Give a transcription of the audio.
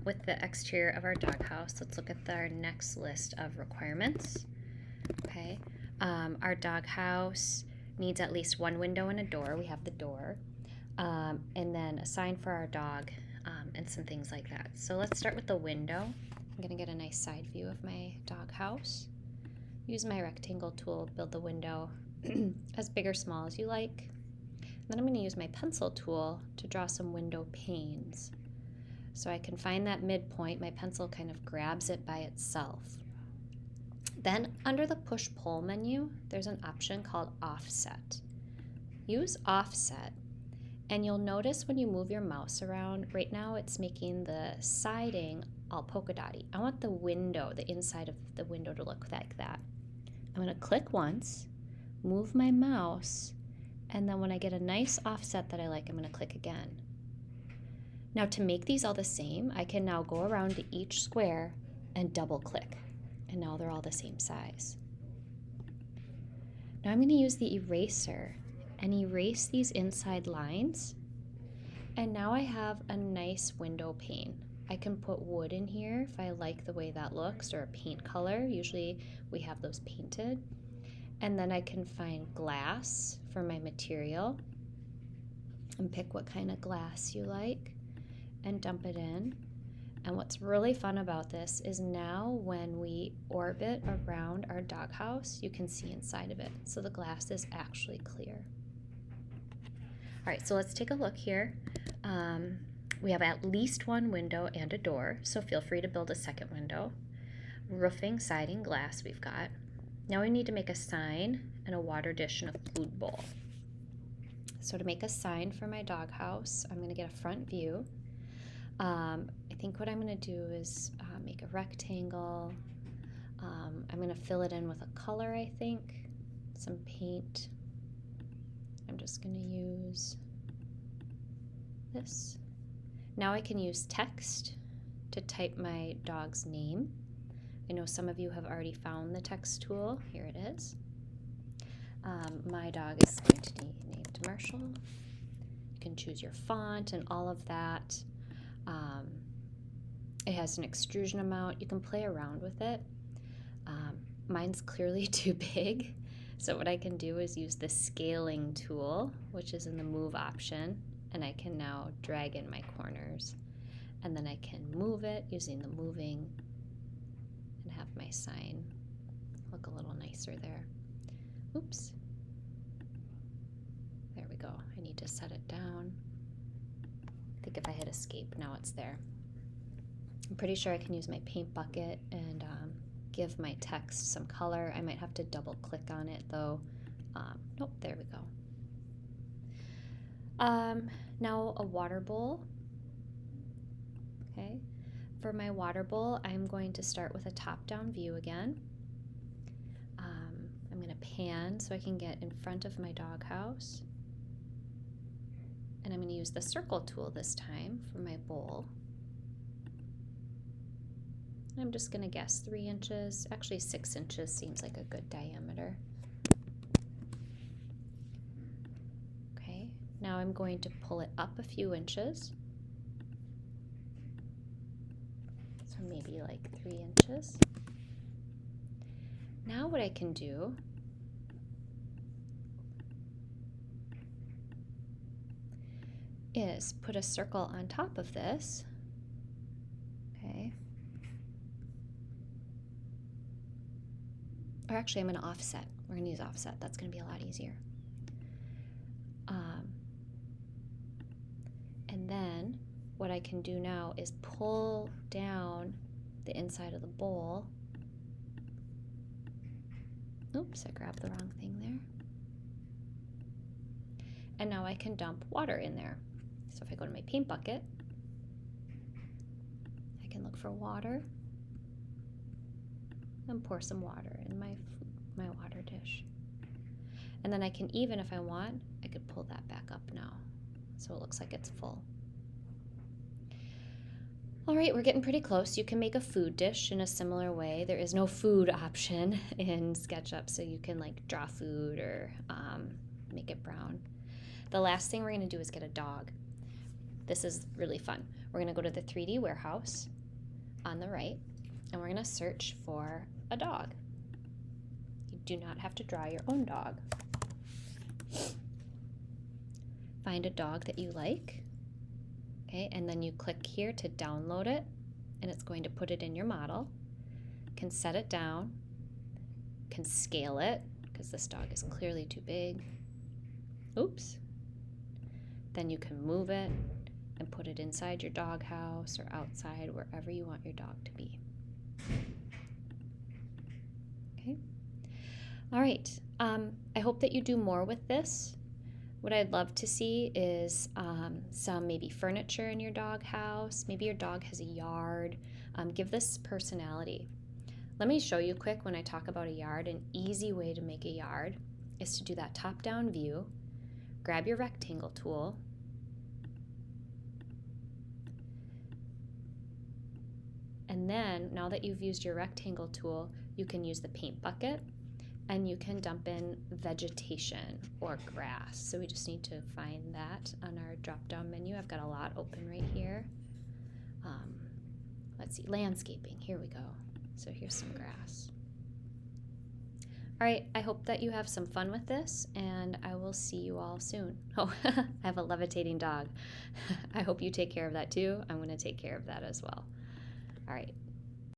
with the exterior of our doghouse, let's look at our next list of requirements. Okay, our doghouse needs at least one window and a door. We have the door, and then a sign for our dog, and some things like that. So let's start with the window. I'm gonna get a nice side view of my doghouse. Use my rectangle tool, build the window as big or small as you like. Then I'm going to use my pencil tool to draw some window panes. So I can find that midpoint. My pencil kind of grabs it by itself. Then under the push-pull menu, there's an option called offset. Use offset, and you'll notice when you move your mouse around, right now it's making the siding all polka dotty. I want the window, the inside of the window, to look like that. I'm going to click once, move my mouse, and then when I get a nice offset that I like, I'm going to click again. Now to make these all the same, I can now go around to each square and double click, and now they're all the same size. Now I'm going to use the eraser and erase these inside lines, and now I have a nice window pane. I can put wood in here if I like the way that looks, or a paint color. Usually we have those painted. And then I can find glass for my material and pick what kind of glass you like and dump it in. And what's really fun about this is now when we orbit around our doghouse, you can see inside of it. So the glass is actually clear. All right, so let's take a look here. We have at least one window and a door, so feel free to build a second window. Roofing, siding, glass we've got. Now we need to make a sign and a water dish and a food bowl. So to make a sign for my doghouse, I'm going to get a front view. I think what I'm going to do is make a rectangle. I'm going to fill it in with a color, I think, some paint. I'm just going to use this. Now I can use text to type my dog's name. I know some of you have already found the text tool. Here it is. My dog is going to be named Marshall. You can choose your font and all of that. It has an extrusion amount. You can play around with it. Mine's clearly too big. So what I can do is use the scaling tool, which is in the move option, and I can now drag in my corners. And then I can move it using the moving and have my sign look a little nicer there. Oops. There we go. I need to set it down. I think if I hit escape, now it's there. I'm pretty sure I can use my paint bucket and give my text some color. I might have to double click on it though. Nope, there we go. Now a water bowl. Okay. For my water bowl, I'm going to start with a top-down view again. I'm going to pan so I can get in front of my doghouse. And I'm going to use the circle tool this time for my bowl. I'm just going to guess 3 inches. Actually, 6 inches seems like a good diameter. Okay, now I'm going to pull it up a few inches. So maybe like 3 inches. Now what I can do is put a circle on top of this. Okay. Or actually, I'm going to offset. We're going to use offset. That's going to be a lot easier. And then what I can do now is pull down the inside of the bowl. Oops, I grabbed the wrong thing there. And now I can dump water in there. So if I go to my paint bucket, I can look for water and pour some water in my water dish. And then I can even, if I want, I could pull that back up now. So it looks like it's full. All right, we're getting pretty close. You can make a food dish in a similar way. There is no food option in SketchUp, so you can like draw food or make it brown. The last thing we're gonna do is get a dog. This is really fun. We're going to go to the 3D warehouse on the right, and we're going to search for a dog. You do not have to draw your own dog. Find a dog that you like, okay, and then you click here to download it, and it's going to put it in your model. Can set it down, can scale it, because this dog is clearly too big. Oops. Then you can move it and put it inside your doghouse or outside, wherever you want your dog to be. Okay. All right. I hope that you do more with this. What I'd love to see is some maybe furniture in your doghouse. Maybe your dog has a yard. Give this personality. Let me show you quick when I talk about a yard. An easy way to make a yard is to do that top-down view. Grab your rectangle tool. And then, now that you've used your rectangle tool, you can use the paint bucket and you can dump in vegetation or grass. So we just need to find that on our drop-down menu. I've got a lot open right here. Let's see, landscaping, here we go. So here's some grass. All right, I hope that you have some fun with this, and I will see you all soon. Oh, I have a levitating dog. I hope you take care of that too. I'm going to take care of that as well. All right.